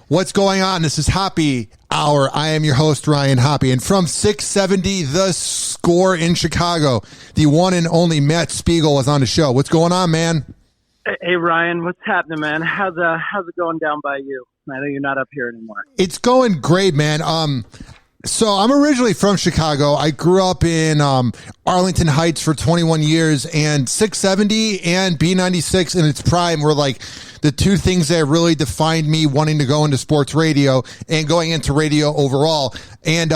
What's going on? This is Hoppe Hour. I am your host, Ryan Hoppe. And from 670 The Score in Chicago, the one and only Matt Spiegel was on the show. What's going on, man? Hey, Ryan. What's happening, man? How's it going down by you? I know you're not up here anymore. It's going great, man. So I'm originally from Chicago. I grew up in Arlington Heights for 21 years, and 670 and B96 in its prime were like the two things that really defined me wanting to go into sports radio and going into radio overall. And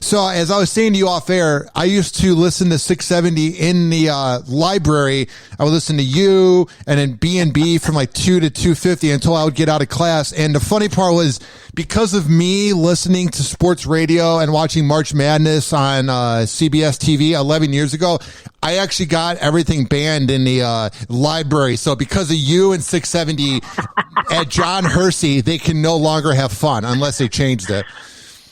so as I was saying to you off air, I used to listen to 670 in the library. I would listen to you and then B&B from like 2 to 2:50 until I would get out of class. And the funny part was, because of me listening to sports radio and watching March Madness on CBS TV 11 years ago, I actually got everything banned in the library. So because of you and 670 at John Hersey, they can no longer have fun unless they changed it.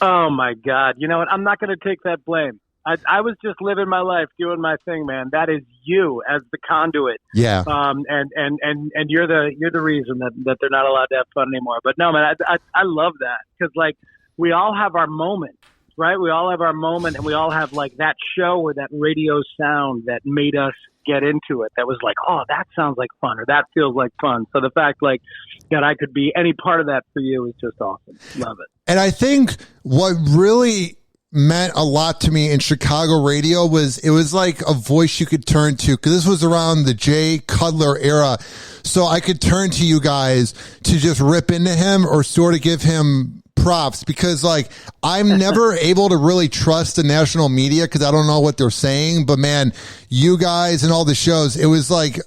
Oh, my God. You know what? I'm not going to take that blame. I was just living my life, doing my thing, man. That is you as the conduit. Yeah. And you're the reason that they're not allowed to have fun anymore. But no, man, I love that because, like, we all have our moment, right? We all have our moment, and we all have, like, that show or that radio sound that made us get into it. That was like, oh, that sounds like fun, or that feels like fun. So the fact, like, that I could be any part of that for you is just awesome. Love it. And I think what really meant a lot to me in Chicago radio was it was like a voice you could turn to, because this was around the Jay Cutler era. So I could turn to you guys to just rip into him or sort of give him props, because like I'm never able to really trust the national media because I don't know what they're saying. But man, you guys and all the shows, it was like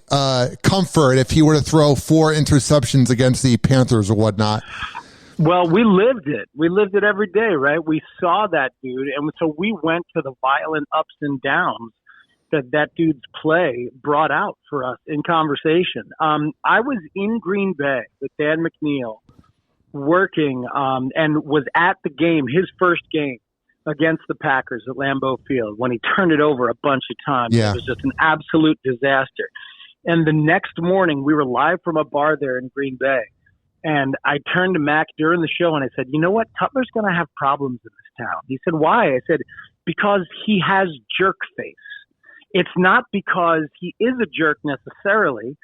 comfort if he were to throw 4 interceptions against the Panthers or whatnot. Well, we lived it. We lived it every day, right? We saw that dude. And so we went to the violent ups and downs that dude's play brought out for us in conversation. I was in Green Bay with Dan McNeil working and was at the game, his first game against the Packers at Lambeau Field, when he turned it over a bunch of times. Yeah. It was just an absolute disaster. And the next morning, we were live from a bar there in Green Bay. And I turned to Mac during the show and I said, you know what? Cutler's going to have problems in this town. He said, why? I said, because he has jerk face. It's not because he is a jerk necessarily.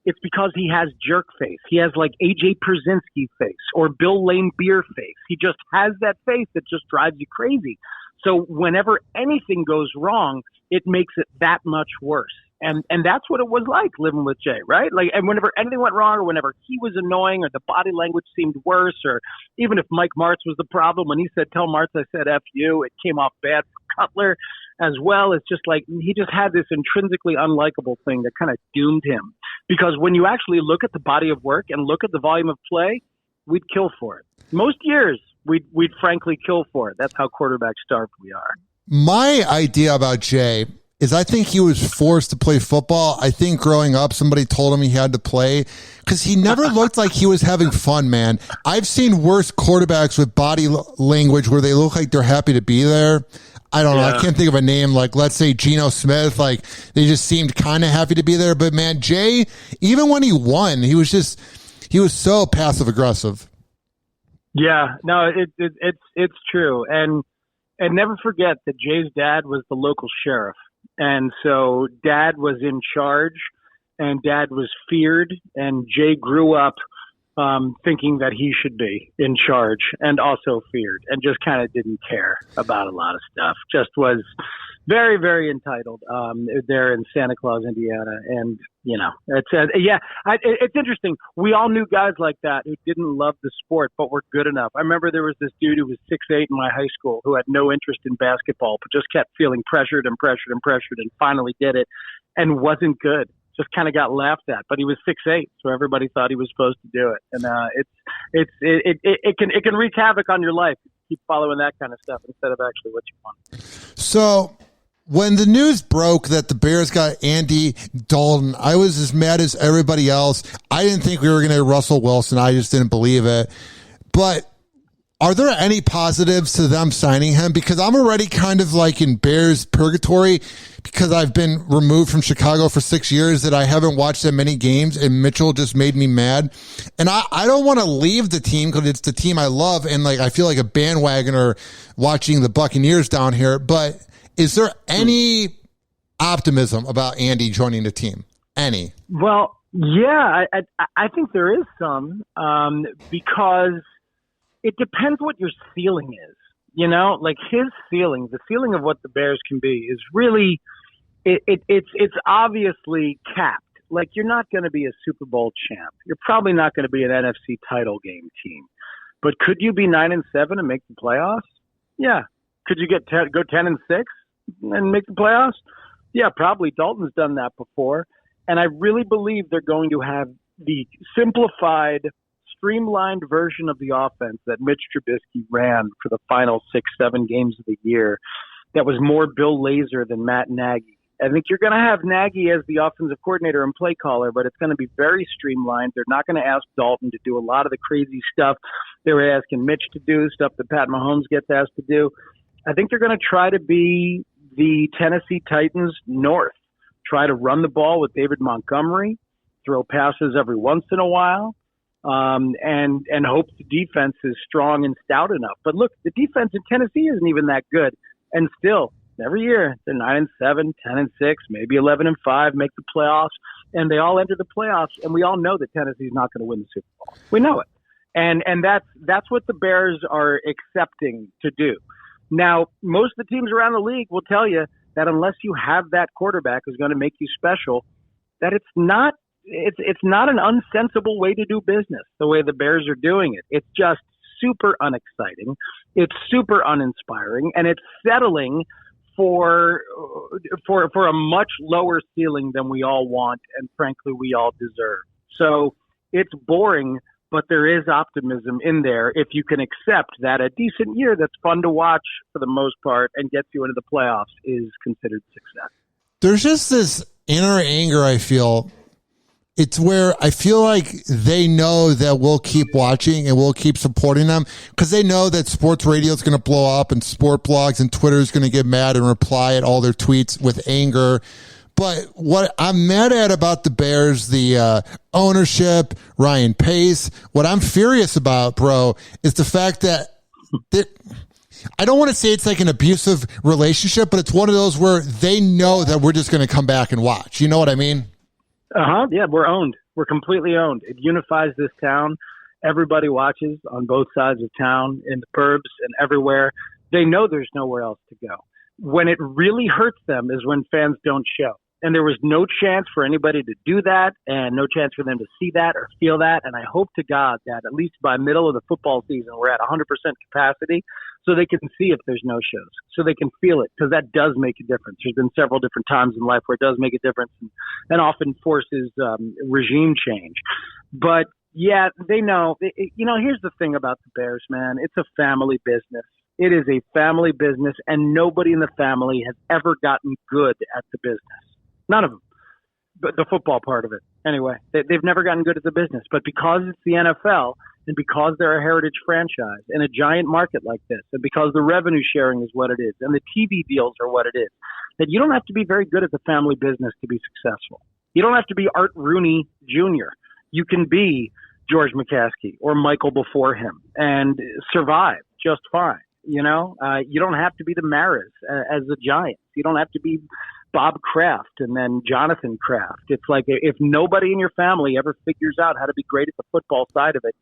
It's because he has jerk face. He has like AJ Przinsky face or Bill Lane Beer face. He just has that face that just drives you crazy. So whenever anything goes wrong, it makes it that much worse. And that's what it was like living with Jay, right? Like, and whenever anything went wrong, or whenever he was annoying, or the body language seemed worse, or even if Mike Martz was the problem, when he said, tell Martz I said F you, it came off bad for Cutler as well. It's just like, he just had this intrinsically unlikable thing that kind of doomed him. Because when you actually look at the body of work and look at the volume of play, we'd kill for it. Most years, we'd frankly kill for it. That's how quarterback starved we are. My idea about Jay is I think he was forced to play football. I think growing up, somebody told him he had to play because he never looked like he was having fun, man. I've seen worse quarterbacks with body language where they look like they're happy to be there. I don't know. I can't think of a name. Like, let's say Geno Smith. Like, they just seemed kind of happy to be there. But man, Jay, even when he won, he was so passive aggressive. Yeah, no, it's true. And never forget that Jay's dad was the local sheriff. And so Dad was in charge, and Dad was feared, and Jay grew up thinking that he should be in charge and also feared, and just kind of didn't care about a lot of stuff. Just was very, very entitled there in Santa Claus, Indiana. And, you know, it's interesting. We all knew guys like that who didn't love the sport but were good enough. I remember there was this dude who was 6'8" in my high school who had no interest in basketball but just kept feeling pressured and finally did it and wasn't good. Just kind of got laughed at, but he was 6'8", so everybody thought he was supposed to do it. And it can wreak havoc on your life. Keep following that kind of stuff instead of actually what you want. So when the news broke that the Bears got Andy Dalton, I was as mad as everybody else. I didn't think we were going to get Russell Wilson. I just didn't believe it. But Are there any positives to them signing him? Because I'm already kind of like in Bears purgatory because I've been removed from Chicago for 6 years that I haven't watched that many games, and Mitchell just made me mad. And I don't want to leave the team because it's the team I love, and like I feel like a bandwagoner watching the Buccaneers down here. But is there any optimism about Andy joining the team? Any? Well, yeah, I think there is some because it depends what your ceiling is. You know, like his ceiling, the ceiling of what the Bears can be is really, it's obviously capped. Like you're not going to be a Super Bowl champ. You're probably not going to be an NFC title game team. But could you be 9-7 and make the playoffs? Yeah. Could you go 10-6 and make the playoffs? Yeah, probably. Dalton's done that before. And I really believe they're going to have the simplified, streamlined version of the offense that Mitch Trubisky ran for the final 6-7 games of the year that was more Bill Lazor than Matt Nagy. I think you're going to have Nagy as the offensive coordinator and play caller, but it's going to be very streamlined. They're not going to ask Dalton to do a lot of the crazy stuff they were asking Mitch to do, stuff that Pat Mahomes gets asked to do. I think they're going to try to be the Tennessee Titans North, try to run the ball with David Montgomery, throw passes every once in a while, and hope the defense is strong and stout enough. But look, the defense in Tennessee isn't even that good. And still, every year, they're 9-7, 10-6, maybe 11-5, make the playoffs, and they all enter the playoffs. And we all know that Tennessee's not going to win the Super Bowl. We know it. And that's what the Bears are accepting to do. Now, most of the teams around the league will tell you that unless you have that quarterback who's going to make you special, that it's not an unsensible way to do business, the way the Bears are doing it. It's just super unexciting. It's super uninspiring, and it's settling for a much lower ceiling than we all want and, frankly, we all deserve. So it's boring, but there is optimism in there if you can accept that a decent year that's fun to watch for the most part and gets you into the playoffs is considered success. There's just this inner anger I feel. It's where I feel like they know that we'll keep watching and we'll keep supporting them because they know that sports radio is going to blow up and sport blogs and Twitter is going to get mad and reply at all their tweets with anger. But what I'm mad at about the Bears, the ownership, Ryan Pace, what I'm furious about, bro, is the fact that I don't want to say it's like an abusive relationship, but it's one of those where they know that we're just going to come back and watch. You know what I mean? Yeah, we're owned. We're completely owned. It unifies this town. Everybody watches on both sides of town, in the burbs and everywhere. They know there's nowhere else to go. When it really hurts them is when fans don't show. And there was no chance for anybody to do that and no chance for them to see that or feel that. And I hope to God that at least by middle of the football season, we're at 100% capacity so they can see if there's no shows, so they can feel it, because that does make a difference. There's been several different times in life where it does make a difference and often forces regime change. But, yeah, they know. Here's the thing about the Bears, man. It's a family business. It is a family business, and nobody in the family has ever gotten good at the business. None of them. But the football part of it. Anyway, they've never gotten good at the business. But because it's the NFL and because they're a heritage franchise in a giant market like this and because the revenue sharing is what it is and the TV deals are what it is, that you don't have to be very good at the family business to be successful. You don't have to be Art Rooney Jr. You can be George McCaskey or Michael before him and survive just fine. You don't have to be the Maras as the Giants. You don't have to be Bob Kraft and then Jonathan Kraft. It's like if nobody in your family ever figures out how to be great at the football side of it,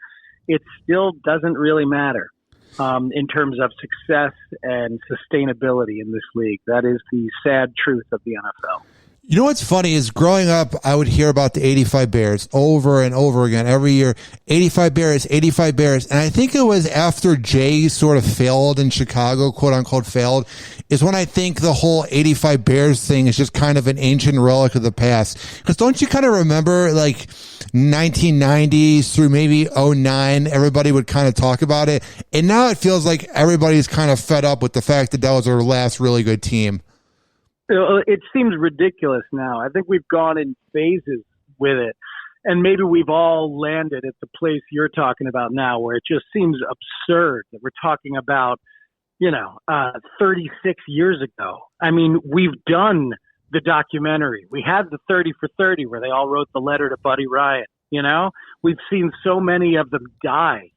it still doesn't really matter in terms of success and sustainability in this league. That is the sad truth of the NFL. You know what's funny is growing up, I would hear about the 85 Bears over and over again every year. 85 Bears, 85 Bears. And I think it was after Jay sort of failed in Chicago, quote unquote failed, is when I think the whole 85 Bears thing is just kind of an ancient relic of the past. Because don't you kind of remember like 1990s through maybe 09, everybody would kind of talk about it. And now it feels like everybody's kind of fed up with the fact that was our last really good team. It seems ridiculous now. I think we've gone in phases with it. And maybe we've all landed at the place you're talking about now, where it just seems absurd that we're talking about, 36 years ago. I mean, we've done the documentary. We had the 30 for 30 where they all wrote the letter to Buddy Ryan. We've seen so many of them die.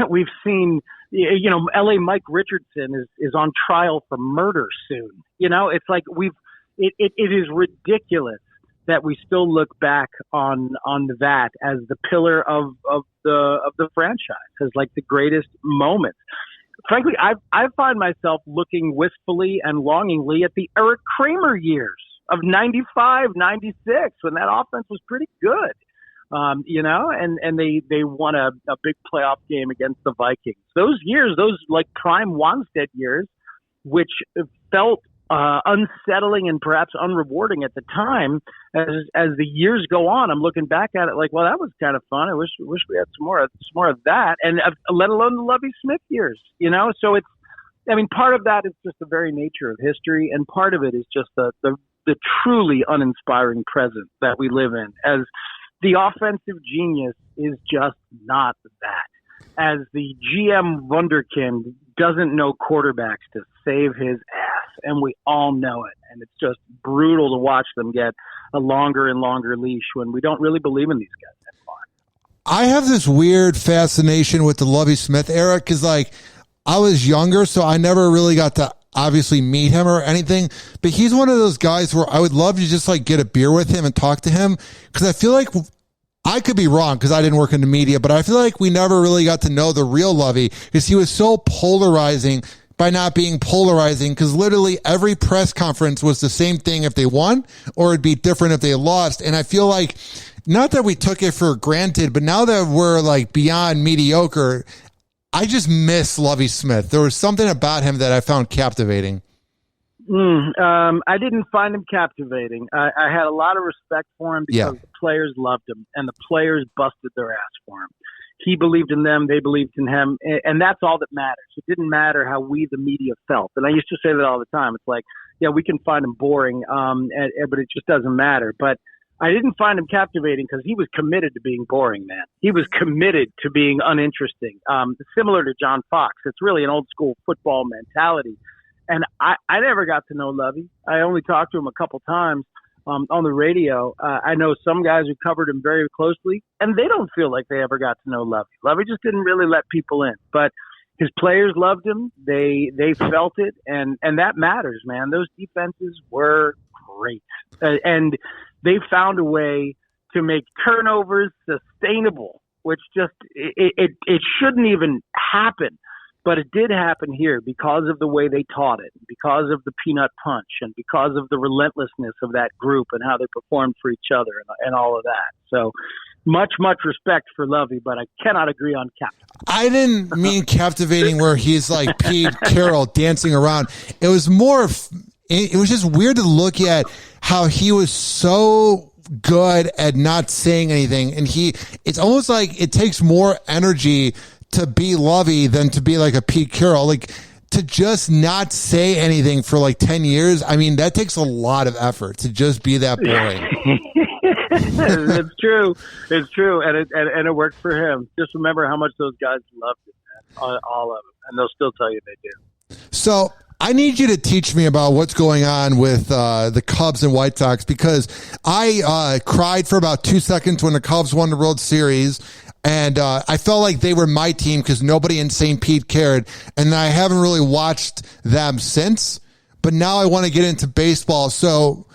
We've seen, LA Mike Richardson is on trial for murder soon. It's like it is ridiculous that we still look back on that as the pillar of the franchise, as like the greatest moments. Frankly, I find myself looking wistfully and longingly at the Eric Kramer years of 95, 96, when that offense was pretty good. And they won a big playoff game against the Vikings. Those years, those like prime Wanstead years, which felt unsettling and perhaps unrewarding at the time. As the years go on, I'm looking back at it like, well, that was kind of fun. I wish we had some more of that, and let alone the Lovie Smith years. So it's, part of that is just the very nature of history, and part of it is just the truly uninspiring present that we live in. As the offensive genius is just not that. As the GM wunderkind doesn't know quarterbacks to save his ass, and we all know it. And it's just brutal to watch them get a longer and longer leash when we don't really believe in these guys anymore. I have this weird fascination with the Lovie Smith era because, I was younger, so I never really got to obviously meet him or anything, but he's one of those guys where I would love to just get a beer with him and talk to him, because I feel like I could be wrong because I didn't work in the media, but I feel like we never really got to know the real Lovie because he was so polarizing by not being polarizing, because literally every press conference was the same thing if they won, or it'd be different if they lost. And I feel like, not that we took it for granted, but now that we're beyond mediocre, I just miss Lovie Smith. There was something about him that I found captivating. I didn't find him captivating. I had a lot of respect for him because the players loved him, and the players busted their ass for him. He believed in them, they believed in him, and that's all that matters. It didn't matter how we, the media, felt. And I used to say that all the time. It's like, we can find him boring, but it just doesn't matter. But I didn't find him captivating because he was committed to being boring, man. He was committed to being uninteresting, similar to John Fox. It's really an old school football mentality. And I never got to know Lovie. I only talked to him a couple times on the radio. I know some guys who covered him very closely, and they don't feel like they ever got to know Lovie. Lovie just didn't really let people in. But his players loved him. They felt it, and that matters, man. Those defenses were great. And they found a way to make turnovers sustainable, which just it shouldn't even happen. But it did happen here because of the way they taught it, because of the peanut punch, and because of the relentlessness of that group and how they performed for each other and all of that. So much respect for Lovie, but I cannot agree on captain. I didn't mean captivating where he's like Pete Carroll dancing around. It was more, it was just weird to look at how he was so good at not saying anything. And it's almost like it takes more energy to be Lovie than to be like a Pete Carroll. To just not say anything for 10 years, that takes a lot of effort to just be that boring. It's true. It's true. And it worked for him. Just remember how much those guys loved it, man. All of them. And they'll still tell you they do. So I need you to teach me about what's going on with the Cubs and White Sox, because I cried for about 2 seconds when the Cubs won the World Series. And I felt like they were my team because nobody in St. Pete cared. And I haven't really watched them since. But now I want to get into baseball. So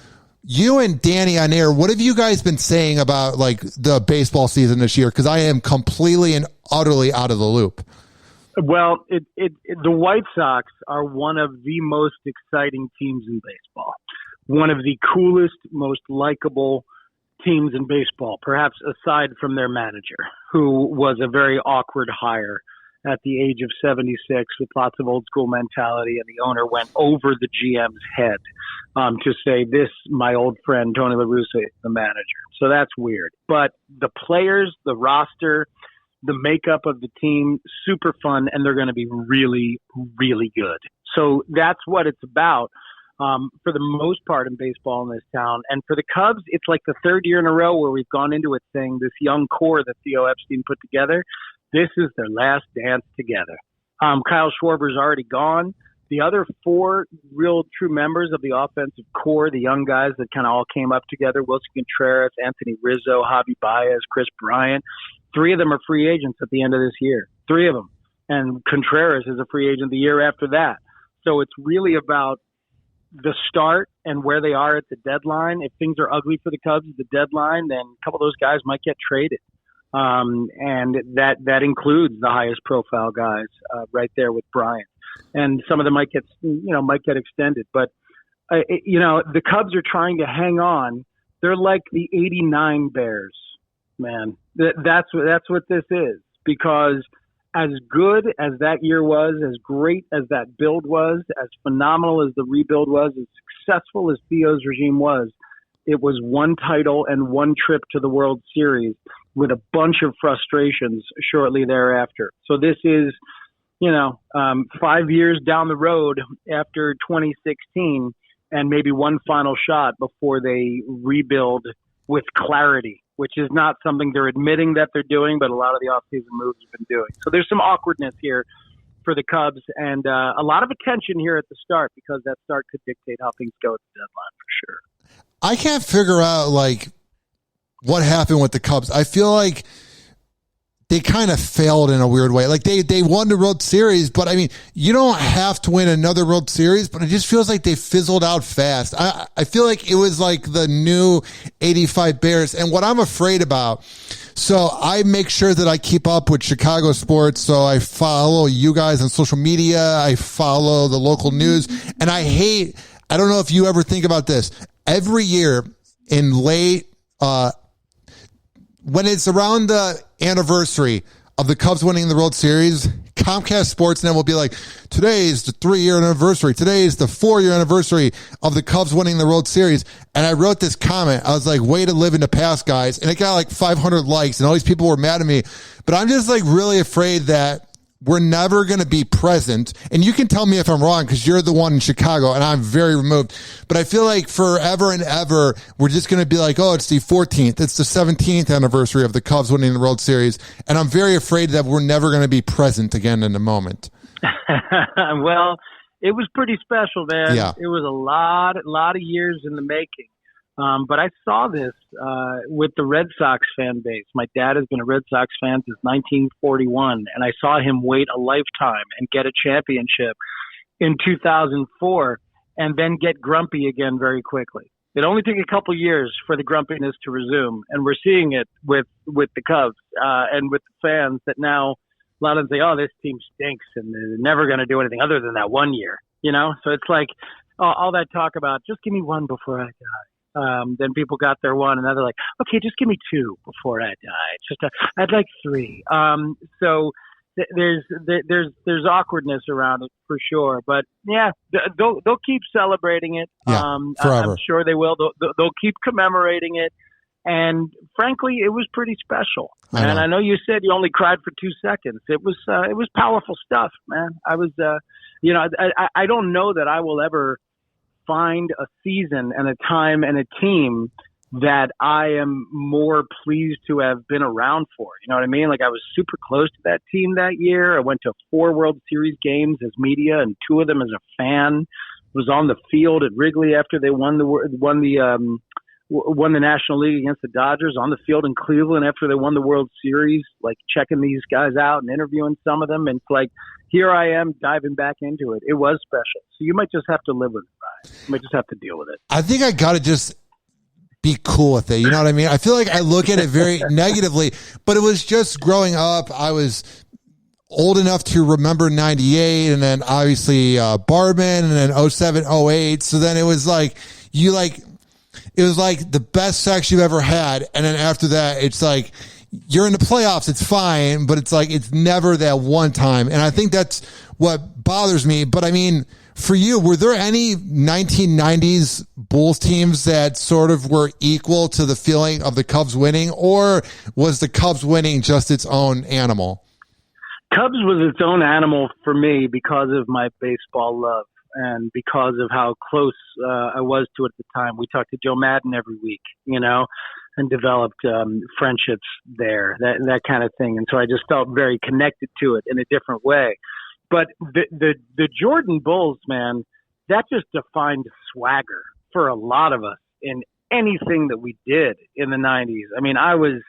you and Danny on air, what have you guys been saying about the baseball season this year? Because I am completely and utterly out of the loop. Well, the White Sox are one of the most exciting teams in baseball. One of the coolest, most likable teams in baseball, perhaps aside from their manager, who was a very awkward hire at the age of 76 with lots of old school mentality, and the owner went over the GM's head to say, this, my old friend Tony La Russa is the manager. So that's weird. But the players, the roster, the makeup of the team, super fun, and they're going to be really, really good. So that's what it's about. for the most part in baseball in this town. And for the Cubs, it's like the third year in a row where we've gone into it saying this young core that Theo Epstein put together, this is their last dance together. Kyle Schwarber's already gone. The other four real true members of the offensive core, the young guys that kind of all came up together, Wilson Contreras, Anthony Rizzo, Javi Baez, Chris Bryant, three of them are free agents at the end of this year. Three of them. And Contreras is a free agent the year after that. So it's really about the start and where they are at the deadline. If things are ugly for the Cubs at the deadline, then a couple of those guys might get traded. And that includes the highest profile guys right there with Bryant. And some of them might get extended. But, the Cubs are trying to hang on. They're like the 89 Bears, man. That's what this is. Because as good as that year was, as great as that build was, as phenomenal as the rebuild was, as successful as Theo's regime was, it was one title and one trip to the World Series with a bunch of frustrations shortly thereafter. So this is, 5 years down the road after 2016 and maybe one final shot before they rebuild with clarity, which is not something they're admitting that they're doing, but a lot of the offseason moves have been doing. So there's some awkwardness here for the Cubs and a lot of attention here at the start because that start could dictate how things go at the deadline for sure. I can't figure out, what happened with the Cubs. I feel like they kind of failed in a weird way. Like they won the World Series, but I mean, you don't have to win another World Series, but it just feels like they fizzled out fast. I feel like it was like the new 85 Bears. And what I'm afraid about, so I make sure that I keep up with Chicago sports. So I follow you guys on social media. I follow the local news and I don't know if you ever think about this every year in late, when it's around the anniversary of the Cubs winning the World Series, Comcast Sportsnet will be like, today is the 3-year anniversary. Today is the 4-year anniversary of the Cubs winning the World Series. And I wrote this comment. I was like, way to live in the past, guys. And it got 500 likes and all these people were mad at me. But I'm just really afraid that we're never going to be present. And you can tell me if I'm wrong because you're the one in Chicago and I'm very removed. But I feel like forever and ever, we're just going to be like, oh, it's the 14th. It's the 17th anniversary of the Cubs winning the World Series. And I'm very afraid that we're never going to be present again in the moment. Well, it was pretty special, man. Yeah. It was a lot of years in the making. But I saw this with the Red Sox fan base. My dad has been a Red Sox fan since 1941, and I saw him wait a lifetime and get a championship in 2004 and then get grumpy again very quickly. It only took a couple years for the grumpiness to resume, and we're seeing it with the Cubs and with the fans that now a lot of them say, oh, this team stinks, and they're never going to do anything other than that 1 year, So it's like all that talk about, just give me one before I die. Then people got their one, and now they're like, okay, just give me 2 before I die. I'd like 3. So there's awkwardness around it for sure, but yeah, they'll keep celebrating it. Yeah, forever. I'm sure they will. They'll keep commemorating it, and frankly, it was pretty special. And I know you said you only cried for 2 seconds. It was powerful stuff, man. I was, I don't know that I will ever find a season and a time and a team that I am more pleased to have been around for. You know what I mean? I was super close to that team that year. I went to 4 World Series games as media and 2 of them as a fan. Was on the field at Wrigley after they won the National League against the Dodgers, on the field in Cleveland after they won the World Series, checking these guys out and interviewing some of them. And it's here I am diving back into it. It was special. So you might just have to live with it, Brian. You might just have to deal with it. I think I got to just be cool with it. You know what I mean? I feel like I look at it very negatively, but it was just growing up. I was old enough to remember 98 and then obviously Barman and then 07, 08. So then it was it was the best sex you've ever had. And then after that, it's you're in the playoffs. It's fine, but it's never that one time. And I think that's what bothers me. But I mean, for you, were there any 1990s Bulls teams that sort of were equal to the feeling of the Cubs winning, or was the Cubs winning just its own animal? Cubs was its own animal for me because of my baseball love. And because of how close I was to it at the time, we talked to Joe Madden every week, and developed friendships there, that kind of thing. And so I just felt very connected to it in a different way. But the Jordan Bulls, man, that just defined swagger for a lot of us in anything that we did in the 90s. I mean, I was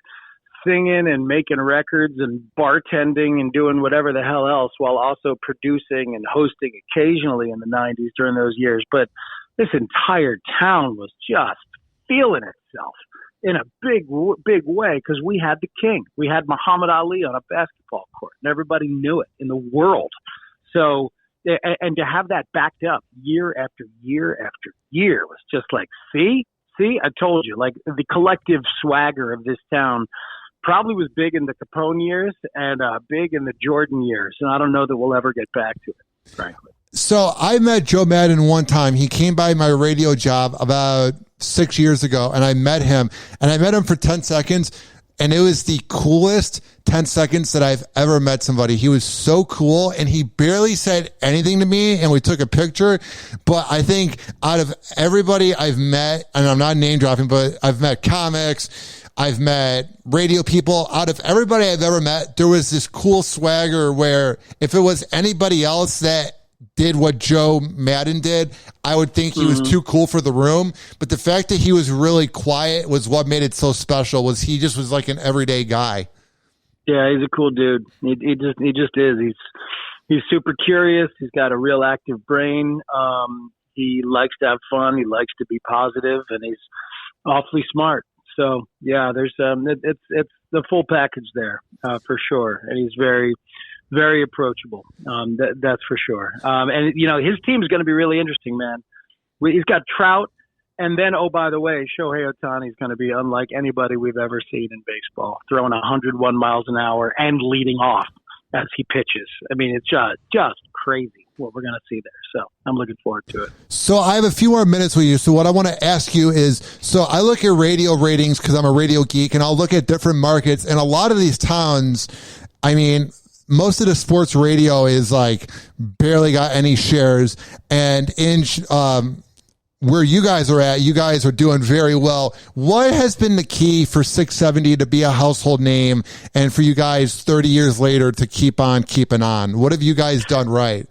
singing and making records and bartending and doing whatever the hell else while also producing and hosting occasionally in the 90s during those years. But this entire town was just feeling itself in a big way because we had the king. We had Muhammad Ali on a basketball court, and everybody knew it in the world. So, and to have that backed up year after year after year was just like, see, I told you, like the collective swagger of this town probably was big in the Capone years and big in the Jordan years. And I don't know that we'll ever get back to it, frankly. So I met Joe Madden one time. He came by my radio job about 6 years ago, and I met him. And I met him for 10 seconds, and it was the coolest 10 seconds that I've ever met somebody. He was so cool, and he barely said anything to me, and we took a picture. But I think out of everybody I've met, and I'm not name dropping, but I've met comics, I've met radio people. Out of everybody I've ever met, there was this cool swagger where if it was anybody else that did what Joe Madden did, I would think he was too cool for the room. But the fact that he was really quiet was what made it so special. Was he just was like an everyday guy. Yeah, he's a cool dude. He just is. He's super curious. He's got a real active brain. He likes to have fun. He likes to be positive, and he's awfully smart. So yeah, there's it's the full package there for sure. And he's very, very approachable. That's for sure. And his team is going to be really interesting, man. He's got Trout, and then by the way, Shohei Ohtani is going to be unlike anybody we've ever seen in baseball, throwing 101 miles an hour and leading off as he pitches. I mean, it's just crazy what we're going to see there. So I'm looking forward to it. So I have a few more minutes with you. So what I want to ask you is, so I look at radio ratings because I'm a radio geek, and I'll look at different markets, and a lot of these towns, I mean, most of the sports radio is like barely got any shares, and in where you guys are at, you guys are doing very well. What has been the key for 670 to be a household name, and for you guys 30 years later to keep on keeping on? What have you guys done right?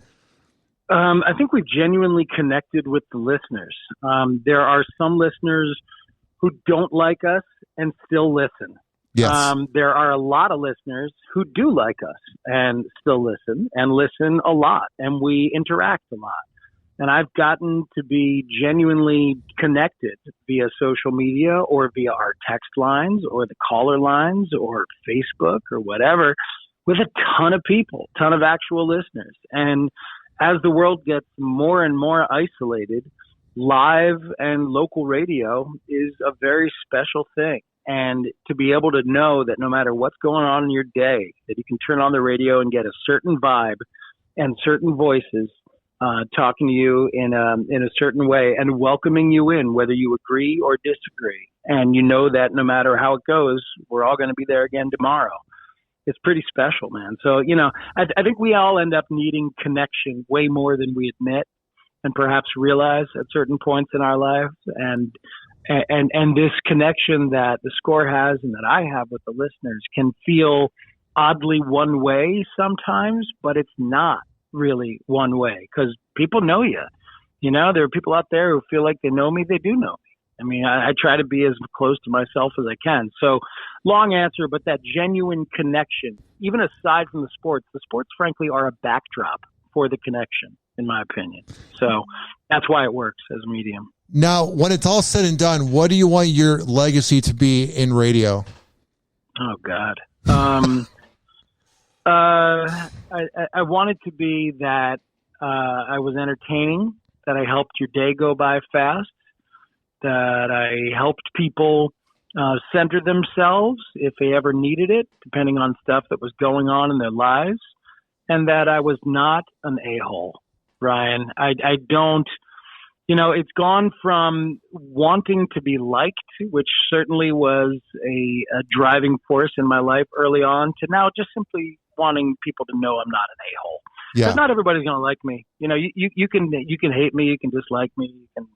I think we've genuinely connected with the listeners. There are some listeners who don't like us and still listen. Yes. There are a lot of listeners who do like us and still listen a lot, and we interact a lot. And I've gotten to be genuinely connected via social media or via our text lines or the caller lines or Facebook or whatever with a ton of people, ton of actual listeners. And as the world gets more and more isolated, live and local radio is a very special thing. And to be able to know that no matter what's going on in your day, that you can turn on the radio and get a certain vibe and certain voices talking to you in a certain way and welcoming you in, whether you agree or disagree. And you know that no matter how it goes, we're all going to be there again tomorrow. It's pretty special, man. So, I think we all end up needing connection way more than we admit and perhaps realize at certain points in our lives. And this connection that the Score has and that I have with the listeners can feel oddly one way sometimes, but it's not really one way because people know you. There are people out there who feel like they know me. They do know me. I mean, I try to be as close to myself as I can. So long answer, but that genuine connection, even aside from the sports frankly are a backdrop for the connection, in my opinion. So that's why it works as a medium. Now, when it's all said and done, what do you want your legacy to be in radio? Oh, God. I want it to be that I was entertaining, that I helped your day go by fast, that I helped people center themselves if they ever needed it, depending on stuff that was going on in their lives, and that I was not an a-hole, Ryan. I don't, it's gone from wanting to be liked, which certainly was a driving force in my life early on, to now just simply wanting people to know I'm not an a-hole. Yeah. Because not everybody's going to like me. You know, you can hate me, you can dislike me, you can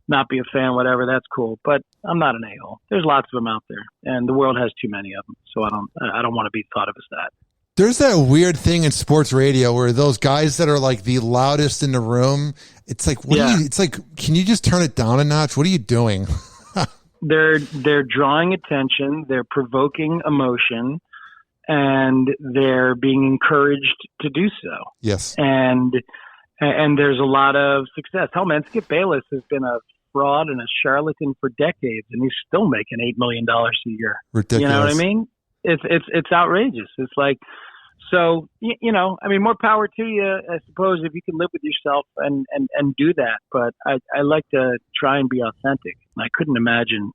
not be a fan, whatever. That's cool. But I'm not an a-hole. There's lots of them out there, and the world has too many of them. So I don't want to be thought of as that. There's that weird thing in sports radio where those guys that are like the loudest in the room, it's like, it's like, can you just turn it down a notch? What are you doing? They're drawing attention, they're provoking emotion, and they're being encouraged to do so. Yes. And there's a lot of success. Hell, man, Skip Bayless has been a fraud and a charlatan for decades, and he's still making $8 million a year. Ridiculous. You know what I mean? It's outrageous. It's like, so, you know, I mean, more power to you, I suppose, if you can live with yourself and do that. But I like to try and be authentic. I couldn't imagine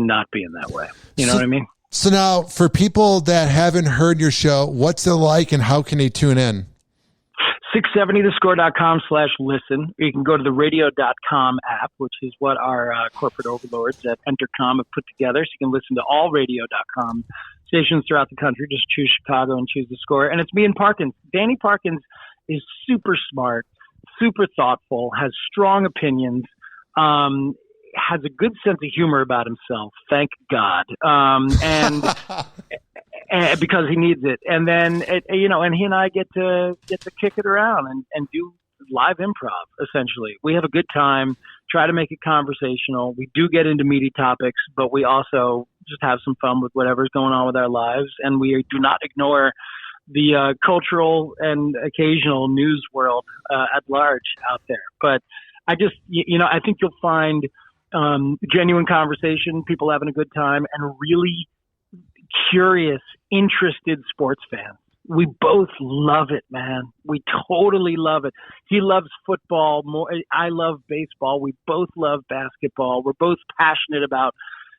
not being that way. You know what I mean? So now, for people that haven't heard your show, what's it like and how can they tune in? 670thescore.com/listen. You can go to the radio.com app, which is what our corporate overlords at Entercom have put together. So you can listen to all radio.com stations throughout the country. Just choose Chicago and choose the Score. And it's me and Parkins. Danny Parkins is super smart, super thoughtful, has strong opinions, has a good sense of humor about himself. Thank God. And because he needs it. And then, you know, and he and I get to kick it around and do live improv, essentially. We have a good time, try to make it conversational. We do get into meaty topics, but we also just have some fun with whatever's going on with our lives. And we do not ignore the cultural and occasional news world at large out there. But I just, you know, I think you'll find genuine conversation, people having a good time, and really curious, interested sports fans. We both love it, man. We totally love it. He loves football more. I love baseball. We both love basketball. We're both passionate about,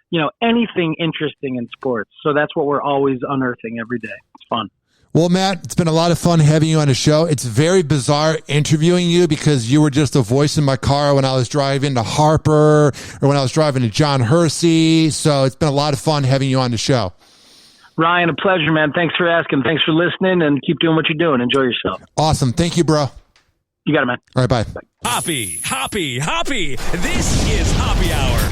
you know, anything interesting in sports. So that's what we're always unearthing every day. It's fun. Well, Matt, it's been a lot of fun having you on the show. It's very bizarre interviewing you because you were just a voice in my car when I was driving to Harper or when I was driving to John Hersey. So it's been a lot of fun having you on the show. Ryan, a pleasure, man. Thanks for asking. Thanks for listening, and keep doing what you're doing. Enjoy yourself. Awesome. Thank you, bro. You got it, man. All right, bye. Hoppe. This is Hoppe Hour.